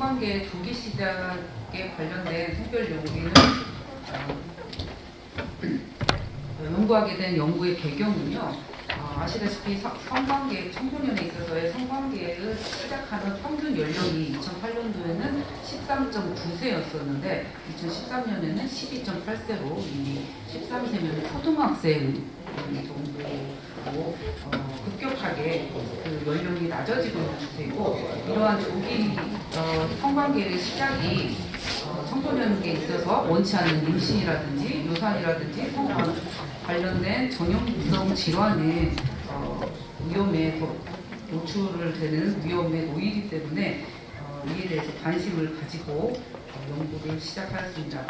성관계 조기 시작에 관련된 성별 연구는 연구하게 된 연구의 배경은요. 아시다시피 성관계 청소년에 있어서의 성관계를 시작하는 평균 연령이 2008년도에는 13.9세였었는데 2013년에는 12.8세로 이미 13세면 초등학생 정도로 급격하게 그 연령이 낮아지고 있는 추세이고, 이러한 조기 성관계의 시작이 청소년에게 있어서 원치 않는 임신이라든지 유산이라든지 성관 관련된 전염성 질환의 위험에 노출을 되는 위험에 놓이기 때문에 이에 대해서 관심을 가지고 연구를 시작하였습니다.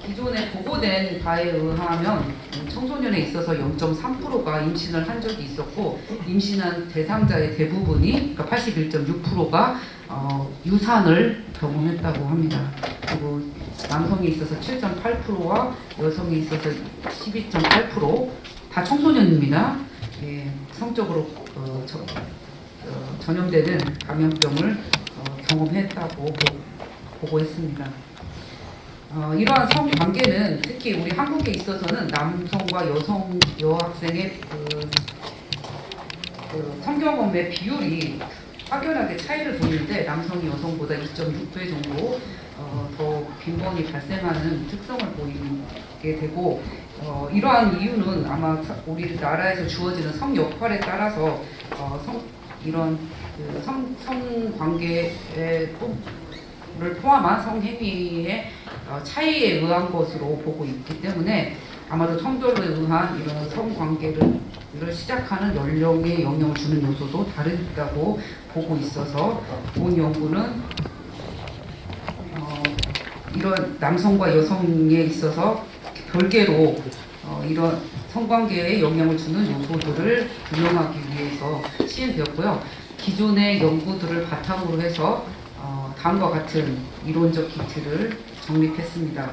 기존에 보고된 바에 의하면 청소년에 있어서 0.3%가 임신을 한 적이 있었고, 임신한 대상자의 대부분이 그러니까 81.6%가 유산을 경험했다고 합니다. 그리고 남성에 있어서 7.8%와 여성에 있어서 12.8%다 청소년입니다. 예, 성적으로 전염되는 감염병을 경험했다고 보고했습니다. 이러한 성관계는 특히 우리 한국에 있어서는 남성과 여학생의 성경험의 비율이 확연하게 차이를 보이는데, 남성이 여성보다 2.6배 정도 더 빈번히 발생하는 특성을 보이게 되고, 이러한 이유는 아마 우리나라에서 주어지는 성 역할에 따라서 이런 성관계를 포함한 성행위의 차이에 의한 것으로 보고 있기 때문에, 아마도 성별에 의한 이런 성관계를 시작하는 연령에 영향을 주는 요소도 다르다고 보고 있어서, 본 연구는 이런 남성과 여성에 있어서 별개로 이런 성관계에 영향을 주는 요소들을 규명하기 위해서 시행되었고요. 기존의 연구들을 바탕으로 해서 다음과 같은 이론적 기틀을 정립했습니다.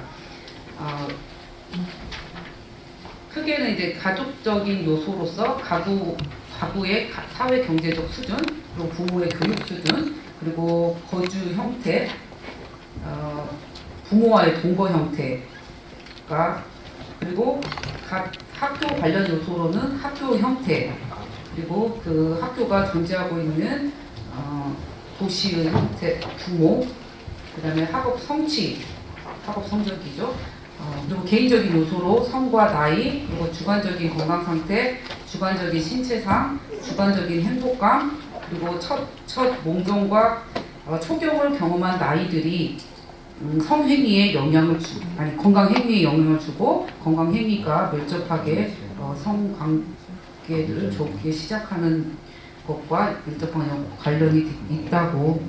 크게는 이제 가족적인 요소로서 가구의 사회 경제적 수준, 그리고 부모의 교육 수준, 그리고 거주 형태, 부모와의 동거 형태가, 그리고 각 학교 관련 요소로는 학교 형태, 그리고 그 학교가 존재하고 있는 도시의 형태, 규모, 그 다음에 학업 성취, 학업 성적이죠. 그리고 개인적인 요소로 성과 나이, 그리고 주관적인 건강 상태, 주관적인 신체상, 주관적인 행복감, 그리고 첫 몽경과 초경을 경험한 나이들이 성행위에 건강 행위에 영향을 주고, 건강 행위가 밀접하게 성관계를 좋게 시작하는 것과 밀접한 관련이 있다고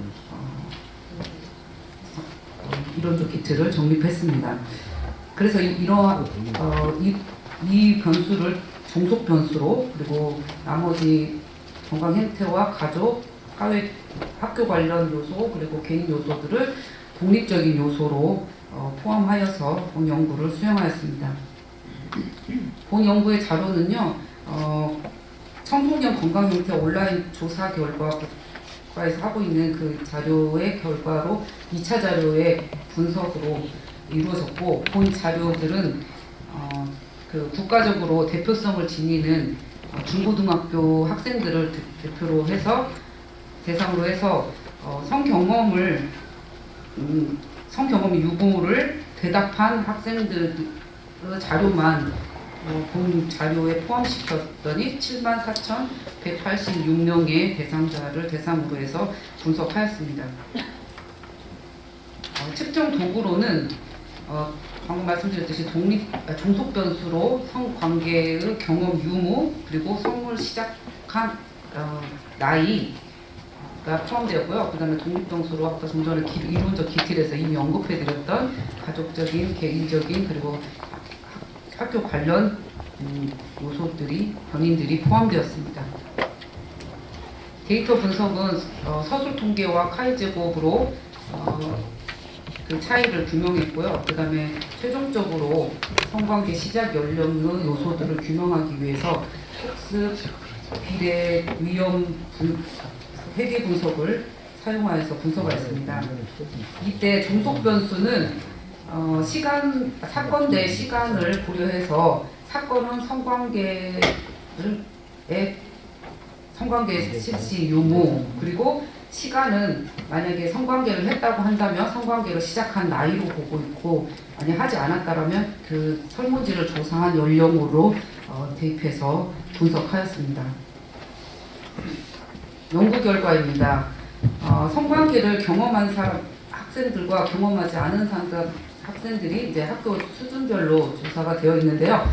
이론적 기틀을 정립했습니다. 그래서 이 변수를 종속 변수로, 그리고 나머지 건강 행태와 가족, 사회, 학교 관련 요소, 그리고 개인 요소들을 독립적인 요소로 포함하여서 본 연구를 수행하였습니다. 본 연구의 자료는요, 청소년 건강 형태 온라인 조사 결과에서 하고 있는 그 자료의 결과로 2차 자료의 분석으로 이루어졌고, 본 자료들은 그 국가적으로 대표성을 지니는 중고등학교 학생들을 대상으로 해서 성경험 유무를 대답한 학생들의 자료만 본 자료에 포함시켰더니 74,186명의 대상자를 대상으로 해서 분석하였습니다. 측정 도구로는 방금 말씀드렸듯이 종속 변수로 성관계의 경험 유무, 그리고 성을 시작한 나이가 포함되었고요. 그 다음에 독립 변수로 아까 좀 전에 이론적 기틀에서 이미 언급해드렸던 가족적인, 개인적인, 그리고 학교 관련 요소들이, 변인들이 포함되었습니다. 데이터 분석은 서술 통계와 카이 제곱으로 그 차이를 규명했고요. 그 다음에 최종적으로 성관계 시작 연령의 요소들을 규명하기 위해서 학습, 비례, 위험, 회계 분석을 사용하여서 분석하였습니다. 이때 종속 변수는 사건 내 시간을 고려해서 사건은 성관계 실시 유무, 그리고 시간은 만약에 성관계를 했다고 한다면 성관계를 시작한 나이로 보고 있고, 만약 하지 않았다면 그 설문지를 조사한 연령으로 대입해서 분석하였습니다. 연구 결과입니다. 성관계를 경험한 학생들과 경험하지 않은 학생들이 이제 학교 수준별로 조사가 되어 있는데요.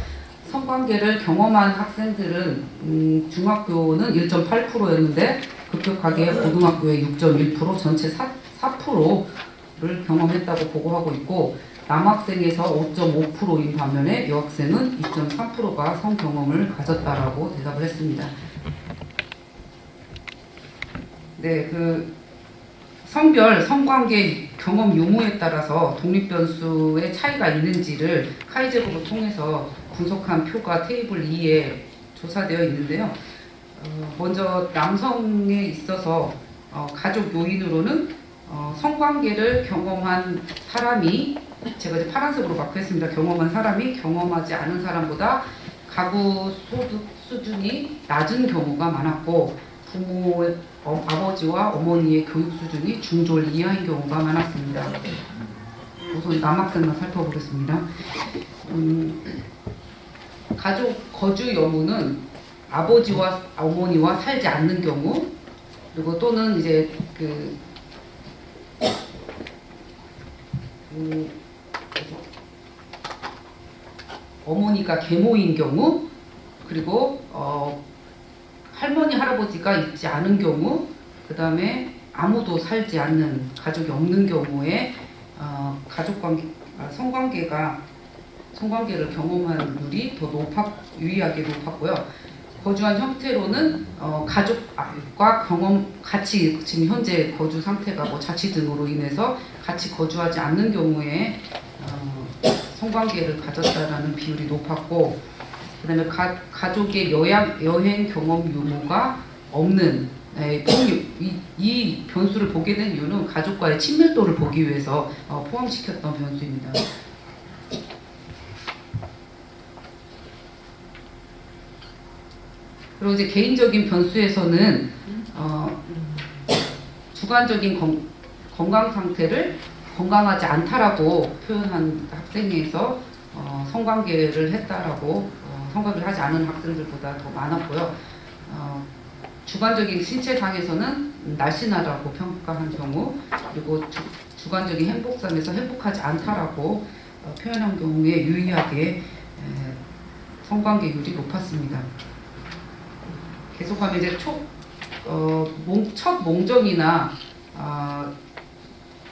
성관계를 경험한 학생들은 중학교는 1.8%였는데 급격하게 고등학교에 6.1%, 전체 4%를 경험했다고 보고하고 있고, 남학생에서 5.5%인 반면에 여학생은 2.3%가 성경험을 가졌다라고 대답을 했습니다. 네, 성별, 성관계 경험 유무에 따라서 독립변수의 차이가 있는지를 카이 제곱을 통해서 분석한 표가 테이블 2에 조사되어 있는데요. 먼저 남성에 있어서 가족 요인으로는 성관계를 경험한 사람이, 제가 이제 파란색으로 마크했습니다. 경험한 사람이 경험하지 않은 사람보다 가구 소득 수준이 낮은 경우가 많았고, 부모의 아버지와 어머니의 교육 수준이 중졸 이하인 경우가 많았습니다. 우선 남학생만 살펴보겠습니다. 가족 거주 여부는 아버지와 어머니와 살지 않는 경우, 그리고 또는 이제 어머니가 계모인 경우, 그리고 할머니 할아버지가 있지 않은 경우, 그 다음에 아무도 살지 않는 가족이 없는 경우에 성관계를 경험한 율이 더 유의하게 높았고요. 거주한 형태로는 가족과 같이 지금 현재 거주 상태가 뭐 자취 등으로 인해서 같이 거주하지 않는 경우에 성관계를 가졌다라는 비율이 높았고, 그다음에 가족의 여행 경험 유무가 없는 이 변수를 보게 된 이유는 가족과의 친밀도를 보기 위해서 포함시켰던 변수입니다. 그리고 이제 개인적인 변수에서는 주관적인 건강 상태를 건강하지 않다라고 표현한 학생에서 성관계를 했다라고 성관계를 하지 않은 학생들보다 더 많았고요. 주관적인 신체상에서는 날씬하다고 평가한 경우, 그리고 주관적인 행복상에서 행복하지 않다라고 표현한 경우에 유의하게 성관계율이 높았습니다. 계속하면 이제 첫 몽정이나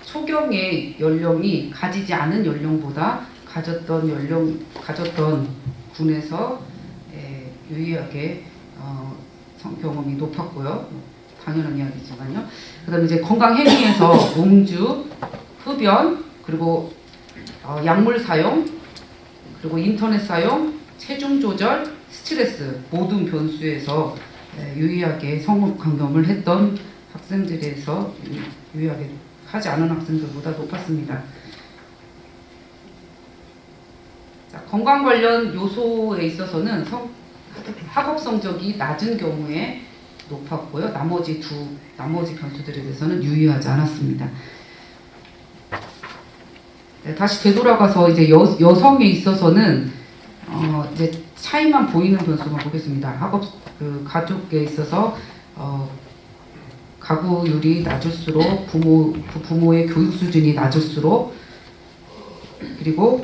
초경의 연령이 가지지 않은 연령보다 가졌던 군에서 유의하게 경험이 높았고요. 당연한 이야기지만요. 그다음에 이제 건강 행위에서 음주, 흡연, 그리고 약물 사용, 그리고 인터넷 사용, 체중 조절, 스트레스 모든 변수에서 유의하게 성경험을 했던 학생들에서 유의하게 하지 않은 학생들보다 높았습니다. 자, 건강 관련 요소에 있어서는 학업 성적이 낮은 경우에 높았고요. 나머지 변수들에 대해서는 유의하지 않았습니다. 네, 다시 되돌아가서 이제 여성에 있어서는 이제 차이만 보이는 변수만 보겠습니다. 가족에 있어서 가구율이 낮을수록 부모의 교육 수준이 낮을수록, 그리고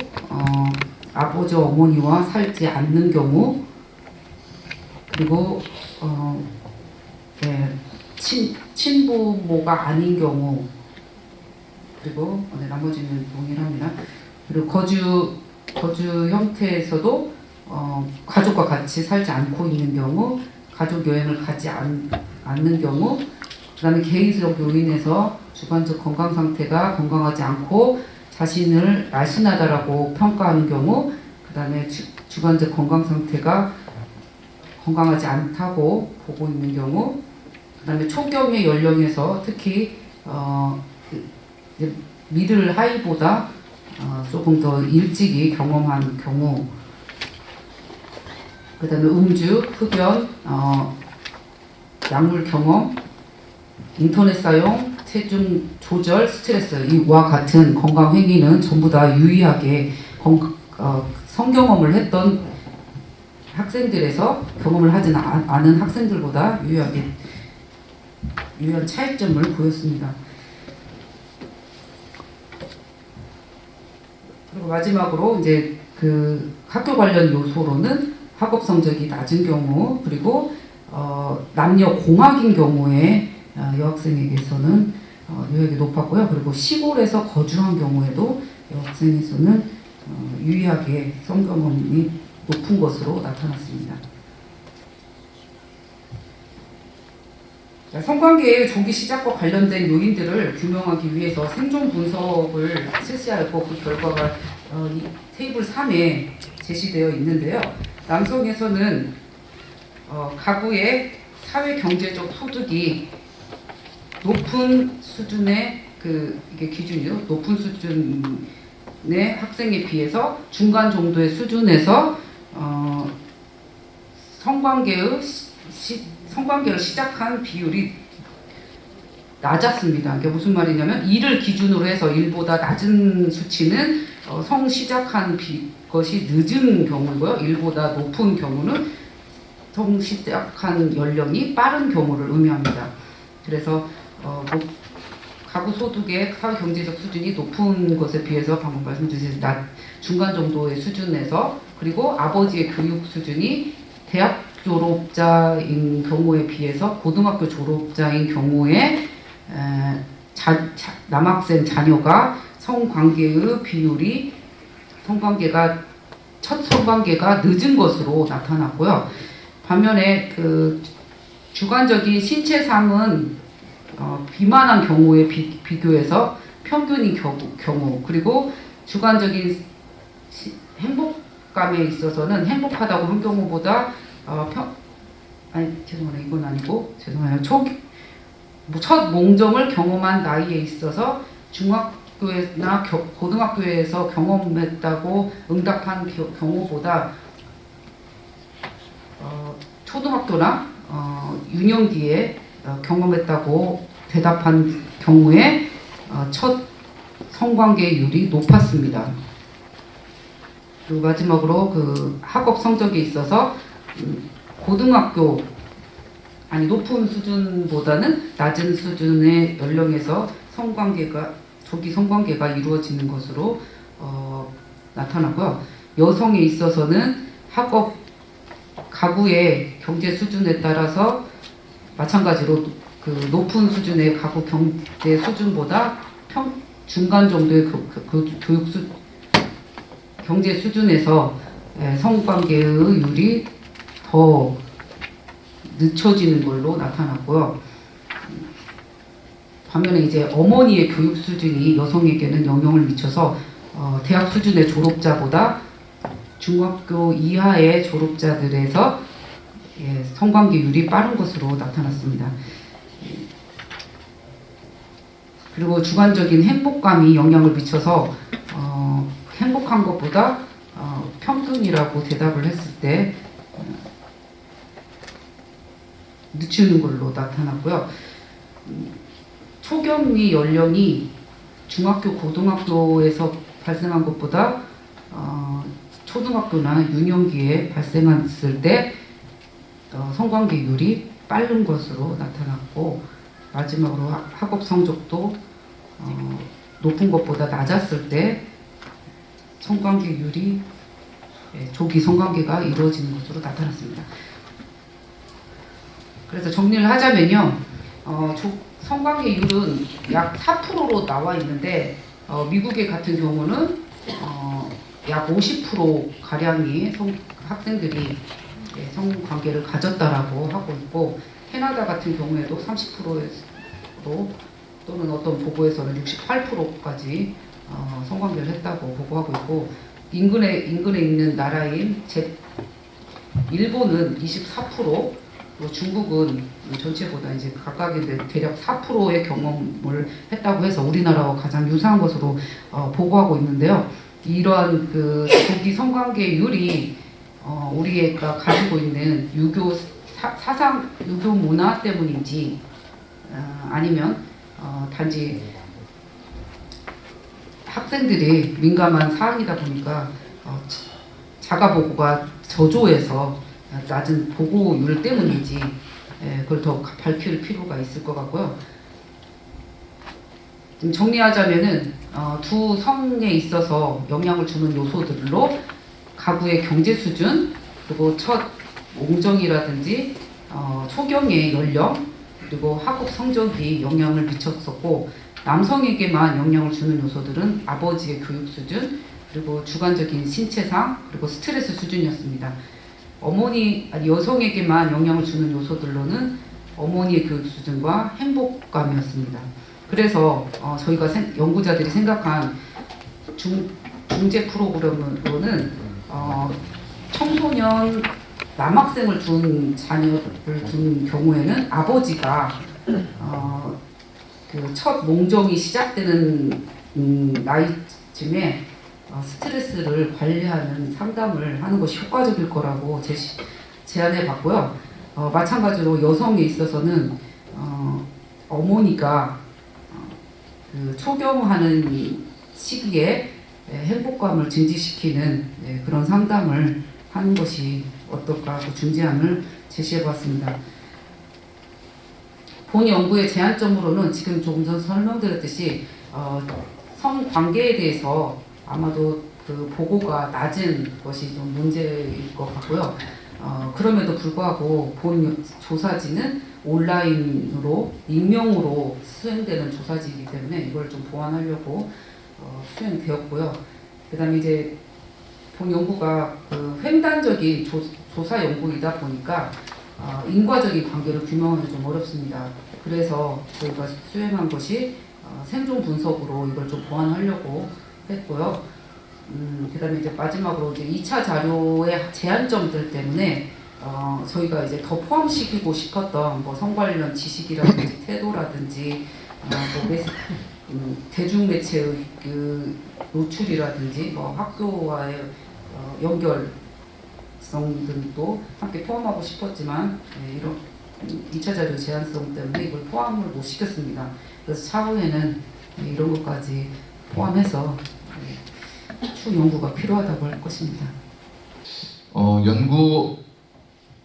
아버지 어머니와 살지 않는 경우, 그리고 친부모가 아닌 경우, 그리고 나머지는 동일합니다. 그리고 거주 형태에서도 가족과 같이 살지 않고 있는 경우, 가족 여행을 가지 않는 경우, 그 다음에 개인적 요인에서 주관적 건강 상태가 건강하지 않고 자신을 날씬하다라고 평가하는 경우, 그 다음에 주관적 건강 상태가 건강하지 않다고 보고 있는 경우, 그 다음에 초경의 연령에서 특히 이제 미들 하이보다 조금 더 일찍이 경험한 경우, 그 다음에 음주, 흡연, 약물 경험, 인터넷 사용, 체중 조절, 스트레스 이와 같은 건강 행위는 전부 다 유의하게 성경험을 했던 학생들에서 경험을 하지 않은 학생들보다 유의한 차이점을 보였습니다. 그리고 마지막으로 이제 그 학교 관련 요소로는 학업 성적이 낮은 경우, 그리고 남녀 공학인 경우에 여학생에게서는 유효하게 높았고요. 그리고 시골에서 거주한 경우에도 여학생에서는 유의하게 성경험이 높은 것으로 나타났습니다. 성관계의 조기 시작과 관련된 요인들을 규명하기 위해서 생존 분석을 실시하였고, 그 결과가 이 테이블 3에 제시되어 있는데요. 남성에서는 가구의 사회 경제적 소득이 높은 수준의 이게 기준이요. 높은 수준의 학생에 비해서 중간 정도의 수준에서 성관계를 시작한 비율이 낮았습니다. 그게 무슨 말이냐면, 일을 기준으로 해서 일보다 낮은 수치는 성 시작한 것이 늦은 경우고요. 일보다 높은 경우는 성 시작한 연령이 빠른 경우를 의미합니다. 그래서 가구 소득의 사회 경제적 수준이 높은 것에 비해서 방금 말씀드린 중간 정도의 수준에서, 그리고 아버지의 교육 수준이 대학 졸업자인 경우에 비해서 고등학교 졸업자인 경우에 남학생 자녀가 성관계의 비율이 첫 성관계가 늦은 것으로 나타났고요. 반면에 그 주관적인 신체상은 비만한 경우에 비교해서 평균인 경우, 그리고 주관적인 행복감에 있어서는 행복하다고 한 경우보다 죄송해요. 이건 아니고, 죄송해요. 첫 몽정을 경험한 나이에 있어서 중학교나 고등학교에서 경험했다고 응답한 경우보다 초등학교나 유년기에 경험했다고 대답한 경우에 첫 성관계율이 높았습니다. 그리고 마지막으로 그 학업 성적에 있어서 높은 수준보다는 낮은 수준의 연령에서 조기 성관계가 이루어지는 것으로 나타나고요. 여성에 있어서는 가구의 경제 수준에 따라서 마찬가지로 그 높은 수준의 가구 경제 수준보다 중간 정도의 경제 수준에서 성관계의 율이 더 늦춰지는 걸로 나타났고요. 반면에 이제 어머니의 교육 수준이 여성에게는 영향을 미쳐서 대학 수준의 졸업자보다 중학교 이하의 졸업자들에서 성관계율이 빠른 것으로 나타났습니다. 그리고 주관적인 행복감이 영향을 미쳐서 행복한 것보다 평균이라고 대답을 했을 때 늦추는 걸로 나타났고요. 초경리 연령이 중학교, 고등학교에서 발생한 것보다 초등학교나 유년기에 발생했을 때 성관계율이 빠른 것으로 나타났고, 마지막으로 학업 성적도 높은 것보다 낮았을 때 성관계율이 조기 성관계가 이루어지는 것으로 나타났습니다. 그래서 정리를 하자면요, 성관계율은 약 4%로 나와 있는데 미국의 같은 경우는 약 50% 가량의 학생들이 성관계를 가졌다라고 하고 있고, 캐나다 같은 경우에도 30%로 또는 어떤 보고에서는 68%까지 성관계를 했다고 보고하고 있고, 인근에 있는 나라인 일본은 24%, 또 중국은 전체보다 이제 각각의 대략 4%의 경험을 했다고 해서 우리나라와 가장 유사한 것으로 보고하고 있는데요. 이러한 그 조기 성관계율이 우리가 가지고 있는 유교 사상, 유교 문화 때문인지 아니면 단지 학생들이 민감한 사항이다 보니까 자가 보고가 저조해서 낮은 보고율 때문인지 그걸 더 밝힐 필요가 있을 것 같고요. 좀 정리하자면은 두 성에 있어서 영향을 주는 요소들로 가구의 경제 수준, 그리고 첫 몽정이라든지 초경의 연령, 그리고 학업 성적이 영향을 미쳤었고, 남성에게만 영향을 주는 요소들은 아버지의 교육 수준, 그리고 주관적인 신체상, 그리고 스트레스 수준이었습니다. 여성에게만 영향을 주는 요소들로는 어머니의 교육 수준과 행복감이었습니다. 그래서 저희가 연구자들이 생각한 중재 프로그램으로는 청소년 남학생을 둔 자녀를 둔 경우에는 아버지가 그 첫 몽정이 시작되는 나이쯤에 스트레스를 관리하는 상담을 하는 것이 효과적일 거라고 제안해 봤고요. 마찬가지로 여성에 있어서는 어머니가 그 초경하는 시기에 행복감을 증진시키는 그런 상담을 하는 것이 어떨까 하고 중재안을 제시해 봤습니다. 본 연구의 제안점으로는 지금 조금 전 설명드렸듯이 성관계에 대해서 아마도 그 보고가 낮은 것이 좀 문제일 것 같고요. 그럼에도 불구하고 본 조사지는 온라인으로 익명으로 수행되는 조사지이기 때문에 이걸 좀 보완하려고 수행되었고요. 그다음에 이제 본 연구가 그 횡단적인 조사 연구이다 보니까 인과적인 관계를 규명하기 좀 어렵습니다. 그래서 저희가 수행한 것이 생존 분석으로 이걸 좀 보완하려고 했고요. 그다음에 이제 마지막으로 이제 2차 자료의 제한점들 때문에 저희가 이제 더 포함시키고 싶었던 뭐 성 관련 지식이라든지 태도라든지 대중매체의 그 노출이라든지 뭐 학교와의 연결성 등도 함께 포함하고 싶었지만 이런 2차 자료 제한성 때문에 이걸 포함을 못 시켰습니다. 그래서 차후에는 이런 것까지 포함해서 추 연구가 필요하다고 할 것입니다. 연구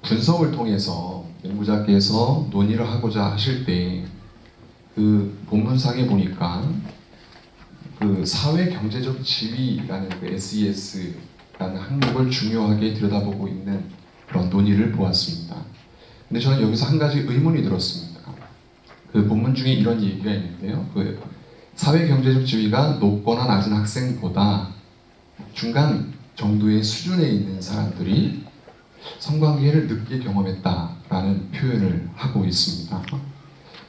분석을 통해서 연구자께서 논의를 하고자 하실 때 그 본문상에 보니까 그 사회 경제적 지위라는 그 SES라는 항목을 중요하게 들여다보고 있는 그런 논의를 보았습니다. 근데 저는 여기서 한 가지 의문이 들었습니다. 그 본문 중에 이런 얘기가 있는데요. 그 사회 경제적 지위가 높거나 낮은 학생보다 중간 정도의 수준에 있는 사람들이 성관계를 늦게 경험했다라는 표현을 하고 있습니다.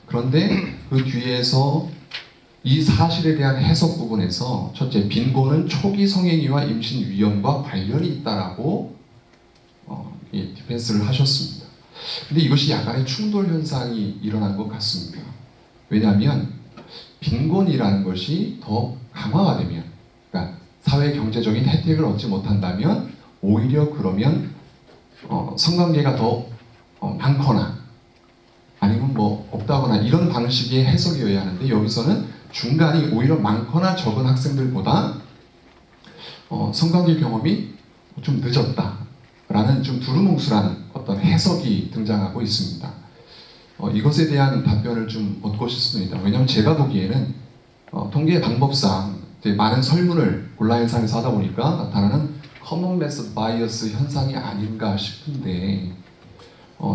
그런데 그 뒤에서 이 사실에 대한 해석 부분에서 첫째, 빈곤은 초기 성행위와 임신 위험과 관련이 있다라고 디펜스를 하셨습니다. 근데 이것이 약간의 충돌 현상이 일어난 것 같습니다. 왜냐하면 빈곤이라는 것이 더 강화가 되면, 그러니까 사회 경제적인 혜택을 얻지 못한다면 오히려 그러면 성관계가 더 많거나 아니면 뭐 없다거나 이런 방식의 해석이어야 하는데, 여기서는 중간이 오히려 많거나 적은 학생들보다 성관계 경험이 좀 늦었다라는 좀 두루뭉술한 어떤 해석이 등장하고 있습니다. 이것에 대한 답변을 좀 얻고 싶습니다. 왜냐하면 제가 보기에는 통계 방법상 많은 설문을 온라인상에서 하다 보니까 나타나는 커먼 메소드 바이어스 현상이 아닌가 싶은데,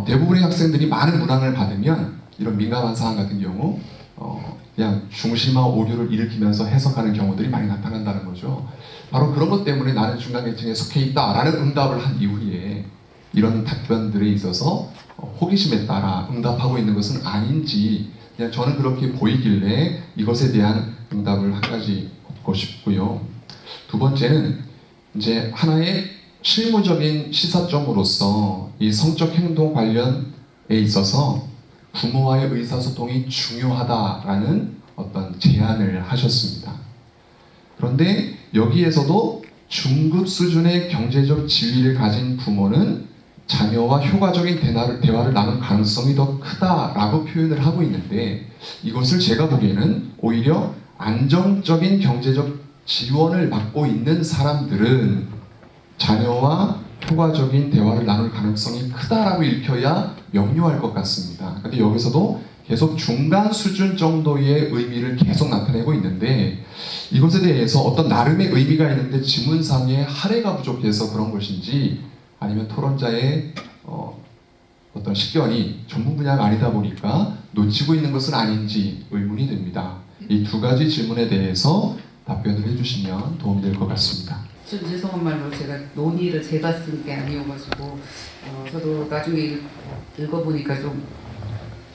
대부분의 학생들이 많은 문항을 받으면 이런 민감한 사안 같은 경우 그냥 중심화 오류를 일으키면서 해석하는 경우들이 많이 나타난다는 거죠. 바로 그런 것 때문에 나는 중간계층에 속해 있다라는 응답을 한 이후에 이런 답변들에 있어서 호기심에 따라 응답하고 있는 것은 아닌지, 그냥 저는 그렇게 보이길래 이것에 대한 응답을 한 가지 얻고 싶고요. 두 번째는 이제 하나의 실무적인 시사점으로서 이 성적 행동 관련 있어서 부모와의 의사소통이 중요하다라는 어떤 제안을 하셨습니다. 그런데 여기에서도 중급 수준의 경제적 지위를 가진 부모는 자녀와 효과적인 대화를 나눌 가능성이 더 크다라고 표현을 하고 있는데, 이것을 제가 보기에는 오히려 안정적인 경제적 지원을 받고 있는 사람들은 자녀와 효과적인 대화를 나눌 가능성이 크다라고 읽혀야 명료할 것 같습니다. 근데 여기서도 계속 중간 수준 정도의 의미를 계속 나타내고 있는데, 이것에 대해서 어떤 나름의 의미가 있는데 지문상의 할애가 부족해서 그런 것인지, 아니면 토론자의 어떤 식견이 전문 분야가 아니다 보니까 놓치고 있는 것은 아닌지 의문이 됩니다. 이 두 가지 질문에 대해서 답변을 해주시면 도움될 것 같습니다. 좀 죄송한 말로 제가 논의를 제가 쓴 게 아니어가지고 저도 나중에 읽어보니까 좀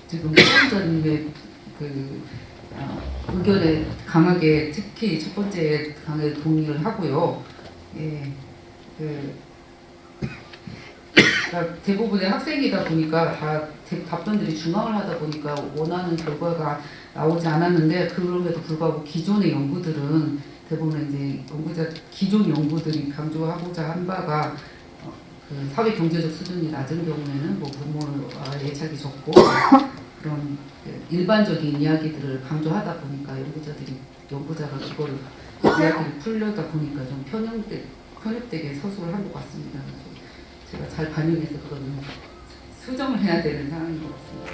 지금 토론자님의 그 의견에 강하게, 특히 첫 번째에 강하게 동의를 하고요. 예, 그러니까 대부분의 학생이다 보니까 다 답변들이 중앙을 하다 보니까 원하는 결과가 나오지 않았는데, 그럼에도 불구하고 기존의 연구들은 대부분 이제 기존 연구들이 강조하고자 한 바가 그 사회 경제적 수준이 낮은 경우에는 뭐 부모와 애착이 적고 그런 일반적인 이야기들을 강조하다 보니까 연구자가 그걸 이야기를 풀려다 보니까 좀 편협되게 서술을 한 것 같습니다. 제가 잘 반영해서 그거는 수정을 해야 되는 상황인 것 같습니다.